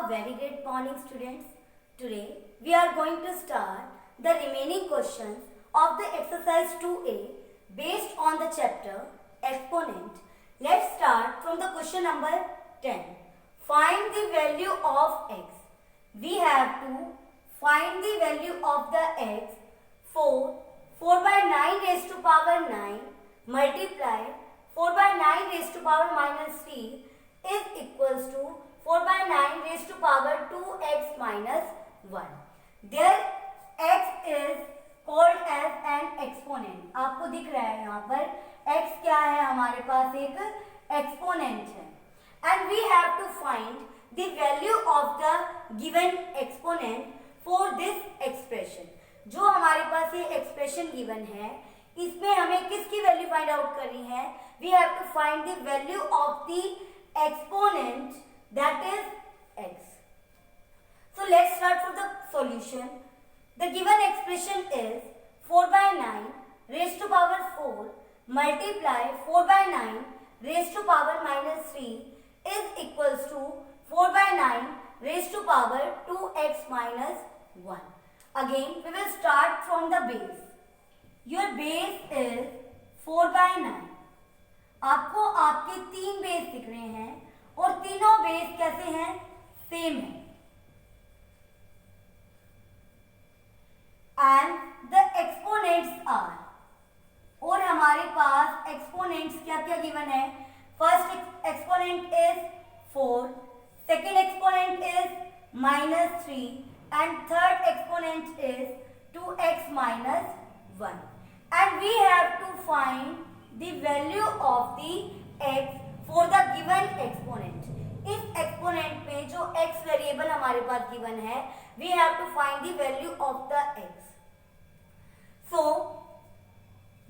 very great morning, students. Today we are going to start the remaining questions of the exercise 2A based on the chapter exponent. Let's start from the question number 10. Find the value of x. We have to find the value of the x. 4 by 9 raised to power 9 multiply 4 by 9 raised to power minus 3 is equals to 4 by 9 raised to power 2x minus 1. There x is called as an exponent. आपको दिख रहा है यहाँ पर x क्या है, हमारे पास एक exponent है. And we have to find the value of the given exponent for this expression. जो हमारे पास ये एक्सप्रेशन गिवन है, इसमें हमें किसकी वैल्यू फाइंड आउट करनी है? We have to find the value of the exponent that is x. So let's start for the solution. The given expression is 4 by 9 raised to power 4 multiply 4 by 9 raised to power minus 3 is equals to 4 by 9 raised to power 2x minus 1. Again, we will start from the base. Your base is 4 by 9. आपको आपके तीन base दिख रहे हैं और तीनों base कैसे हैं? सेम है. And the exponents are, और हमारे पास exponents क्या क्या गिवन है? First exponent is 4, second exponent is minus 3 and third exponent is 2x minus 1. And we have to find the value of the x for the given exponent. इस exponent में जो x variable हमारे पास given है, we have to find the value of the x. So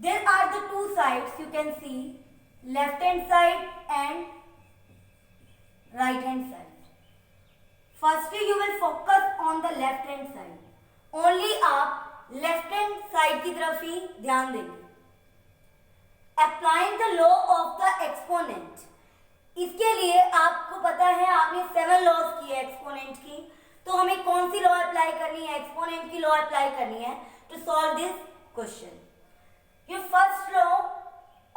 there are the two sides you can see, left hand side and right hand side. Firstly, you will focus on the left hand side. Only आप left hand side की तरफ ही ध्यान देंगे. Applying the law of the exponent. इसके लिए आपको पता है, आपने 7 लॉज की है एक्सपोनेंट की, तो हमें कौन सी लॉ अप्लाई करनी है? एक्सपोनेंट की लॉ अप्लाई करनी है to solve this question. Your first law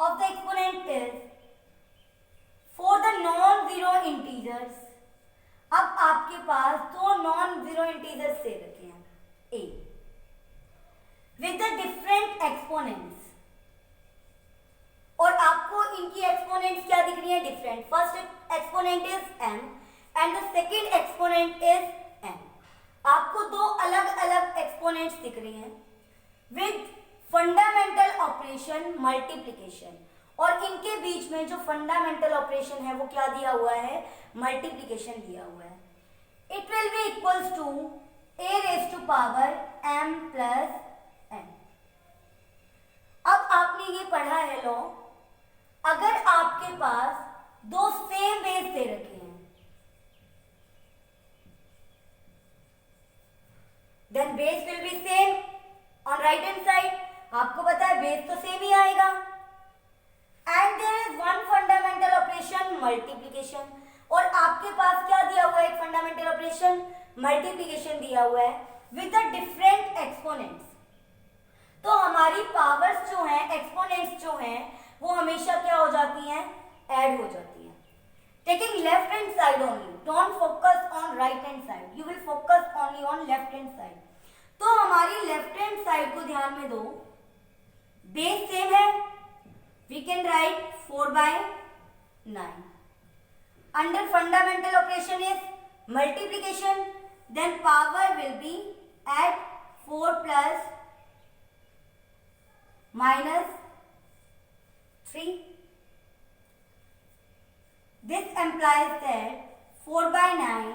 of the exponent is for the non zero integers. अब आपके पास दो नॉन जीरो इंटीजर्स दे रखे हैं a with the different exponents, और आपको इनकी एक्सपोनेंट्स क्या दिख रही है? Different. First exponent is m and the second exponent is n. आपको दो अलग अलग एक्सपोनेंट्स दिख रही हैं विद फंडामेंटल ऑपरेशन मल्टीप्लिकेशन, और इनके बीच में जो फंडामेंटल ऑपरेशन है वो क्या दिया हुआ है? मल्टीप्लिकेशन दिया हुआ है. It will be equals to a raise to power m plus n. अब आपने ये पढ़ा है लॉ, अगर आपके पास दो सेम बेस दे रखे हैं then base will be same on right hand side. आपको पता है बेस तो सेम ही आएगा. And there is one fundamental operation multiplication, और आपके पास क्या दिया हुआ है? एक फंडामेंटल ऑपरेशन मल्टीप्लिकेशन दिया हुआ है विद द डिफरेंट एक्सपोनेंट्स. तो हमारी पावर्स जो हैं, एक्सपोनेंट्स जो हैं, वो हमेशा क्या हो जाती हैं? ऐड हो जाती हैं. Taking left hand side only, don't focus on right hand side, you will focus only on left hand side. तो हमारी लेफ्ट हैंड साइड को ध्यान में दो, बेस सेम है, we can write 4 by 9. Under fundamental operation is multiplication, then power will be at 4 plus minus 3. This implies that 4 by 9,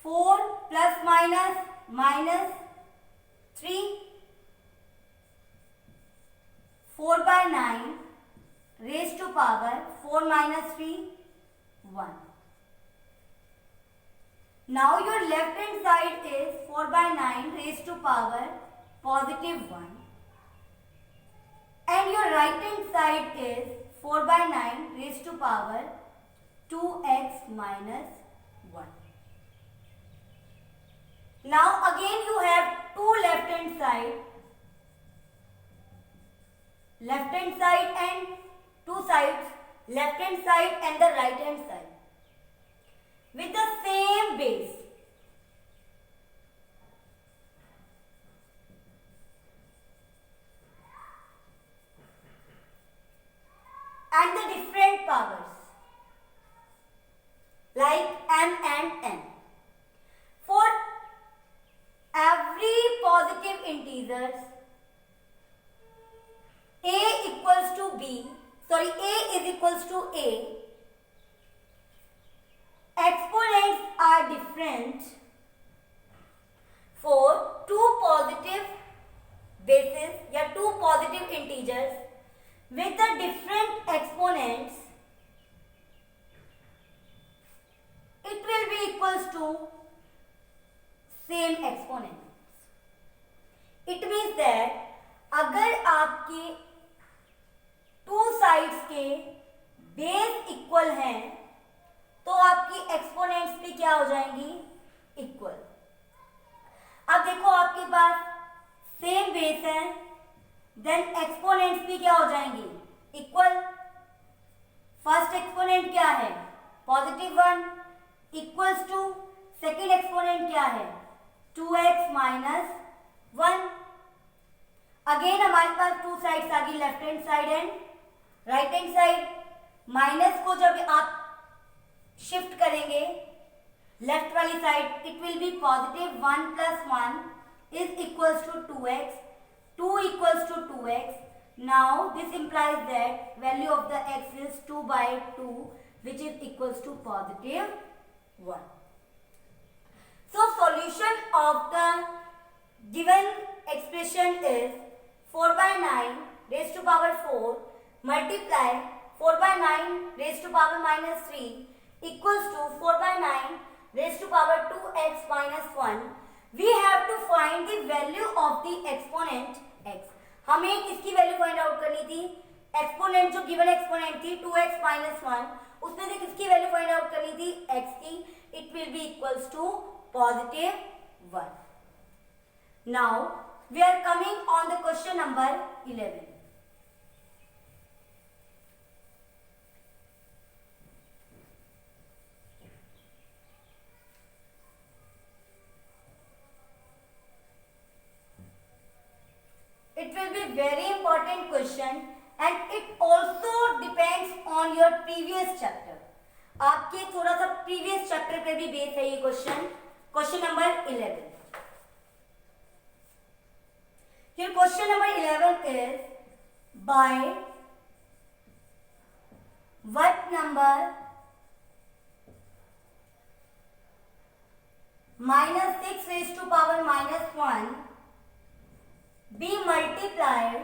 4 plus minus 3, 4 by 9 raised to power 4 minus 3, 1. Now your left hand side is 4 by 9 raised to power positive 1 and your right hand side is 4 by 9 raised to power 2x minus 1. Now again you have two left hand side and two sides, left hand side and the right hand side with the same base. And the different powers like m and n. For every positive integers a equals to b, sorry, a is equals to a, exponents are different for two positive bases या two positive integers with the different exponents, it will be equals to same exponents. It means that अगर आपके two sides के base equal हैं तो आपकी exponents भी क्या हो जाएंगी, इक्वल. अब देखो आपके पास सेम बेस है, देन एक्सपोनेंट्स भी क्या हो जाएंगी, इक्वल. फर्स्ट एक्सपोनेंट क्या है, positive 1 equals to second exponent क्या है, 2x माइनस 1. अगेन हमारे पास टू साइड्स आ गई, left hand side and right hand side. Minus को जब आप शिफ्ट करेंगे लेफ्ट वाली side, it will be positive 1 plus 1 is equals to 2x, 2 equals to 2x. Now this implies that value of the x is 2 by 2, which is equals to positive 1. So solution of the given expression is 4 by 9 raised to power 4 multiply 4 by 9 raised to power minus 3 equals to 4 by 9 raised to power 2x minus 1. We have to find the value of the exponent x. हमें किसकी value find out करनी थी, exponent जो given exponent थी 2x minus 1, उसमें से किसकी value find out करनी थी, x की. It will be equals to positive 1. Now we are coming on the question number 11. It will be very important question and it also depends on your previous chapter. आपके थोड़ा सा previous chapter पे भी base है ये question. Question number 11. Here question number 11 is by what number minus 6 raised to power minus 1 be multiplied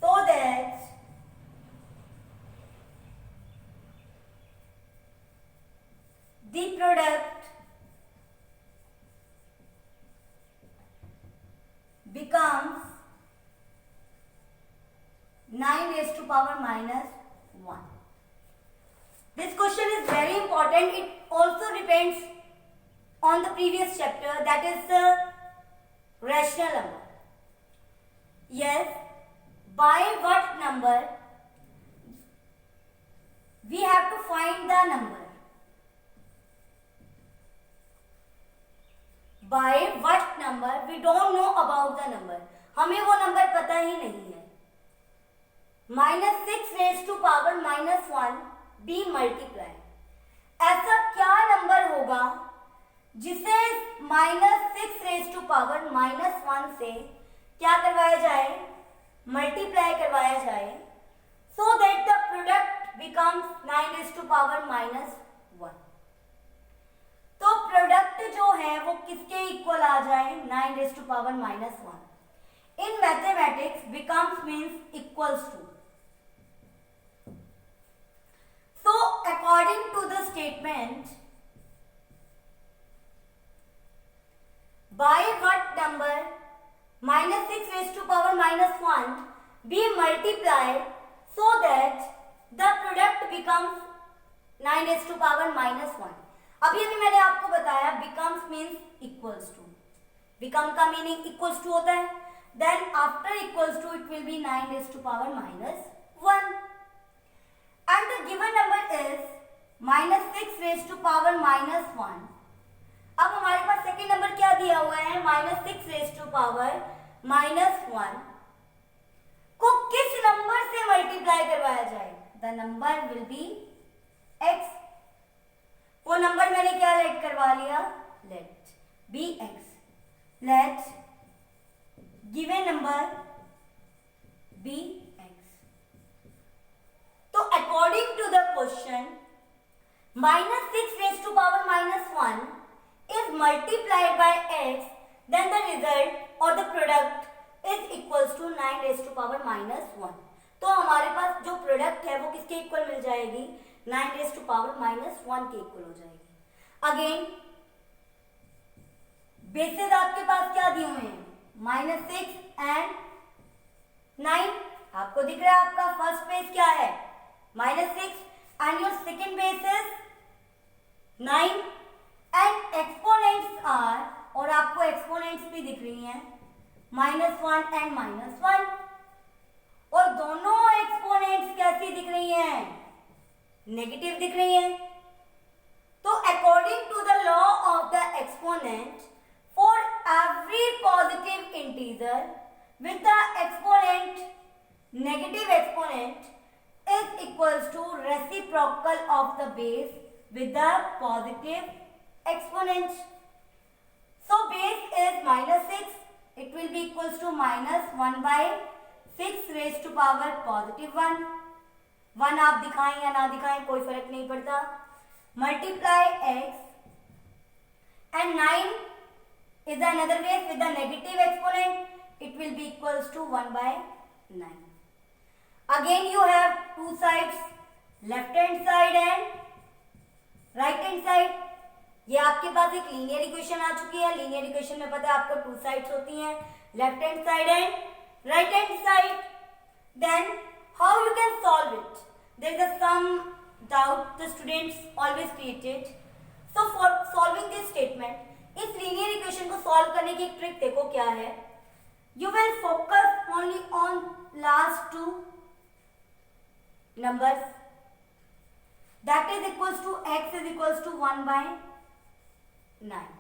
so that the product becomes 9 raised to power minus 1. This question is very important. It also depends on the previous chapter, that is the rational number. Yes, by what number we have to find the number. By what number we don't know about the number. हमें वो number पता ही नहीं है. -6 raised to power -1 be multiply. ऐसा क्या number होगा जिसे -6 raised to power -1 से क्या करवाया जाए, मल्टीप्लाई करवाया जाए, so that the product becomes 9 raised to power -1. तो प्रोडक्ट जो है वो किसके इक्वल आ जाए, 9 raised to power -1. In mathematics becomes means equals to. So according to the statement, by what number -6 raised to power -1 be multiplied so that the product becomes 9 raised to power minus 1. अभी मैंने आपको बताया becomes means equals to. become का meaning equals to होता है. Then after equals to it will be 9 raised to power minus 1. And the given number is minus 6 raised to power minus 1. अब हमारे पास second number क्या दिया हुआ है, minus 6 raise to power minus 1 को किस नंबर से मल्टीप्लाई करवाया जाए. The number will be x. वो नंबर मैंने क्या लेट करवा लिया, let be x. Let given number be x. तो according to the question minus 6 raised to power minus 1 is multiplied by x, then the result or the product is equals to 9 raised to power minus 1. तो हमारे पास जो product है वो किसके equal मिल जाएगी, 9 raised to power minus 1 के equal हो जाएगी. अगेन बेसिस आपके पास क्या दिए हुए हैं, माइनस 6 एंड 9. आपको दिख रहा है आपका फर्स्ट बेस क्या है, minus 6 and your second base is 9 and exponents are, और आपको एक्सपोनेंट्स भी दिख रही हैं, माइनस 1 एंड माइनस 1. और दोनों एक्सपोनेंट्स कैसी दिख रही हैं, नेगेटिव दिख रही हैं. तो according to the law of the exponent, for every positive integer with the exponent negative exponent is equals to reciprocal of the base with the positive exponent. So base is minus 6. It will be equals to minus 1 by 6 raised to power positive 1. 1 आप दिखाएं या ना दिखाएं कोई फर्क नहीं पड़ता. Multiply x and 9 is another base with the negative exponent. It will be equals to 1 by 9. Again you have two sides, left hand side and right hand side. ये आपके पास एक लीनियर इक्वेशन आ चुकी है. लीनियर इक्वेशन में पता है आपको to sides होती हैं, left hand side and right hand side. Then how you can solve it, there is a some doubt the students always created. So for solving this statement, इस linear equation को solve करने की एक trick देखो क्या है. You will focus only on last two numbers, that is equals to x is equals to 1 by 9,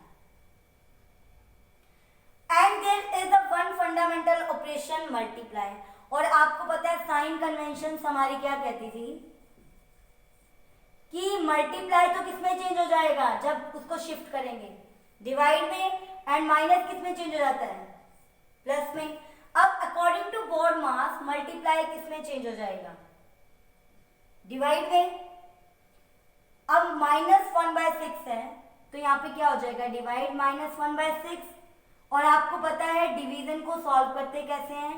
and there is a one fundamental operation multiply. और आपको पता है साइन कन्वेंशन हमारी क्या कहती थी कि मल्टीप्लाई तो किसमें चेंज हो जाएगा, जब उसको शिफ्ट करेंगे डिवाइड में, एंड माइनस किसमें चेंज हो जाता है, प्लस में. अब according to BODMAS multiply किसमें चेंज हो जाएगा, डिवाइड में. अब माइनस 1 बाय 6 है तो यहाँ पे क्या हो जाएगा, डिवाइड माइनस 1 बाय 6. और आपको पता है डिवीजन को सॉल्व करते कैसे हैं,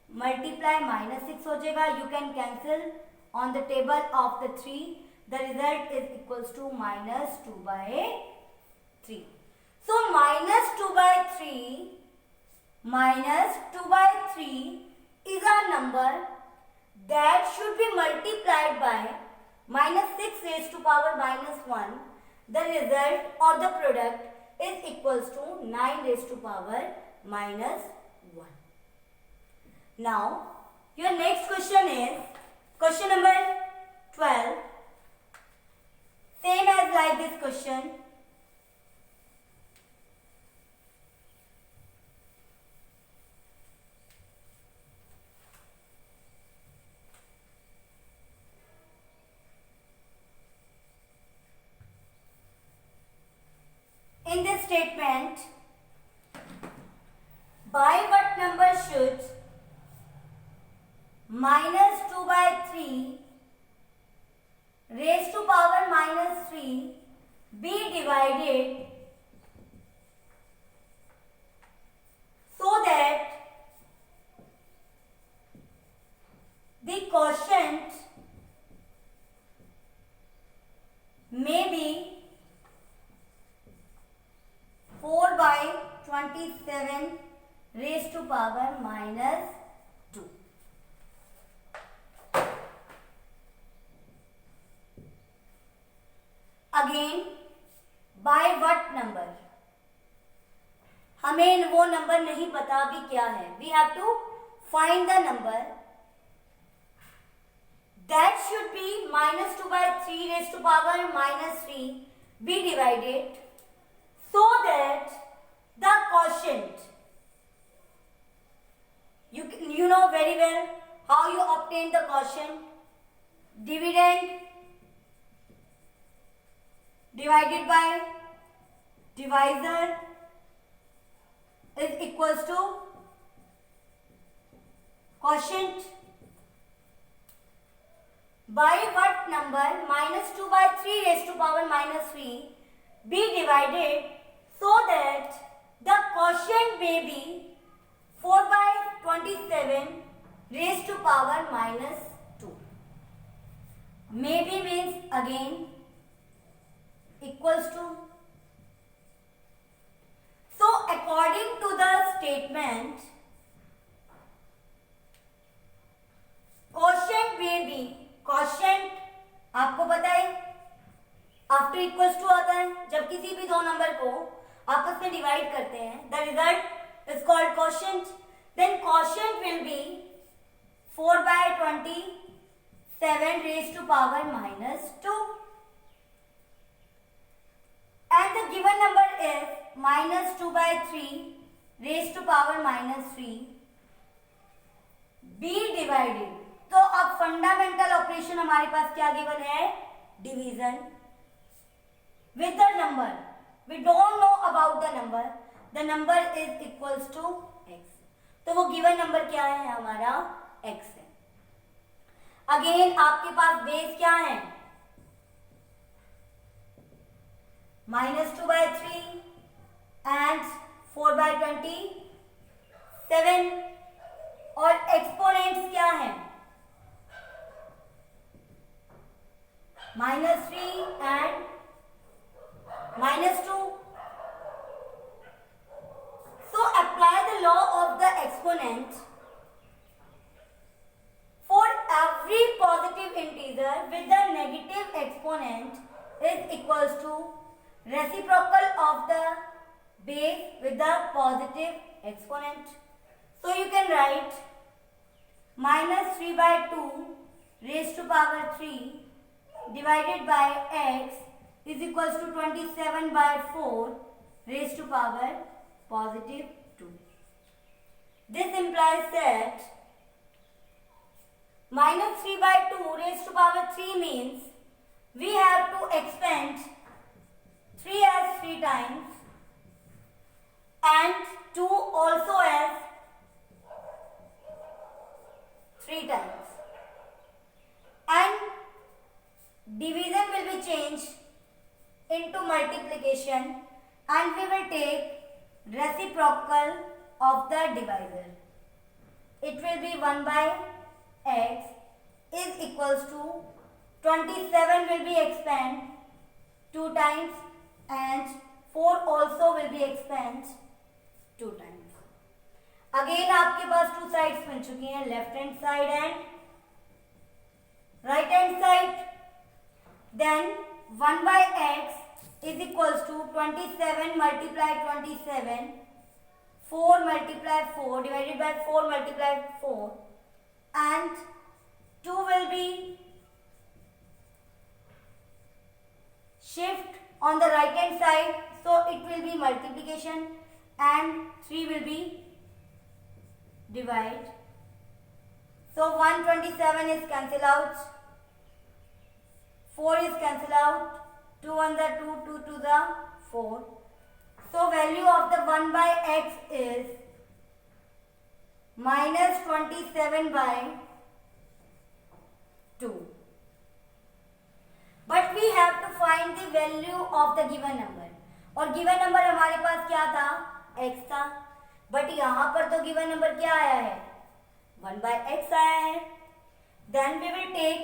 मल्टीप्लाई माइनस 6 हो जाएगा. You can cancel on the table of the 3. The result is equals to minus 2 by 3. So minus 2 by 3 is a number that should be multiplied by minus 6 raised to power minus 1. The result or the product is equals to 9 raised to power minus 1. Now your next question is question number 12. Same as like this question. In this statement, by what number should minus 2 by 3 raised to power minus 3 be divided so that the quotient may be 4 by 27 raised to power minus 2. वो number नहीं पता अभी क्या है. We have to find the number that should be minus 2 by 3 raised to power minus 3 be divided so that the quotient, you know very well how you obtain the quotient. Dividend divided by divisor is equals to quotient. By what number minus 2 by 3 raised to power minus 3 be divided so that the quotient may be 4 by 27 raised to power minus 2. Maybe means again equals to. So according to the statement, quotient may be, quotient आपको पता है after equals to आता है जब किसी भी दो number को आपस में डिवाइड करते हैं. The result is called quotient. Then quotient will be 4 by 27 raised to power minus 2 and the given number is minus 2 by 3 raised to power minus 3 be divided. तो अब फंडामेंटल ऑपरेशन हमारे पास क्या given है? Division with the number. We don't know about the number. The number is equals to x. तो वो given number क्या है? हमारा एक्स है. अगेन आपके पास बेस क्या है? -2 by 3 एंड 4 by 27 और एक्सपोनेंट्स क्या है? -3 and -2. So apply the law of the exponent for every positive integer with the negative exponent is equals to reciprocal of the base with the positive exponent. So you can write -3 by 2 raised to power 3 divided by x is equals to 27 by 4 raised to power positive 2. This implies that -3 by 2 raised to power 3 means we have to expand 3 as 3 times and 2 also as 3 times, and division will be changed into multiplication and we will take reciprocal of the divisor. It will be 1 by x is equals to 27 will be expand 2 times and 4 also will be expand 2 times. Again आपके पास 2 sides बन चुकी हैं, left hand side and right hand side. Then 1 by x is equals to 27 multiply 27, 4 multiply 4 divided by 4 multiply 4 and 2 will be shift on the right hand side, so it will be multiplication and 3 will be divide. So 127 is cancel out. 4 is cancel out, 2 on the 2, 2 to the 4. So value of the 1 by x is minus 27 by 2. But we have to find the value of the given number. और given number हमारे पास क्या था? x था. But यहाँ पर तो given number क्या आया है? 1 by x आया है. Then we will take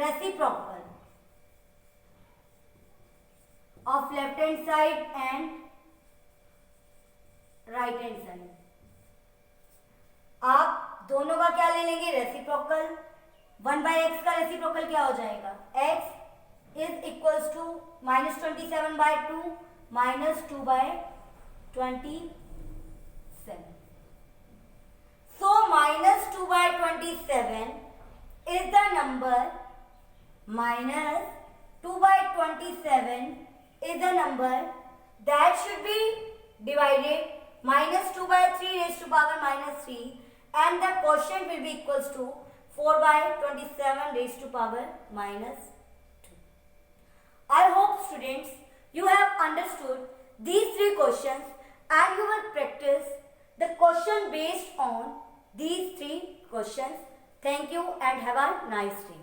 reciprocal of left hand side and right hand side. आप दोनों का क्या ले लेंगे? रेसिप्रोकल. 1 by x का रेसिप्रोकल क्या हो जाएगा? x is equals to minus 27 by 2 minus 2 by 27. minus 2 by 27 is a number that should be divided minus 2 by 3 raised to power minus 3 and the quotient will be equals to 4 by 27 raised to power minus 2. I hope students you have understood these three questions and you will practice the question based on these three questions. Thank you and have a nice day.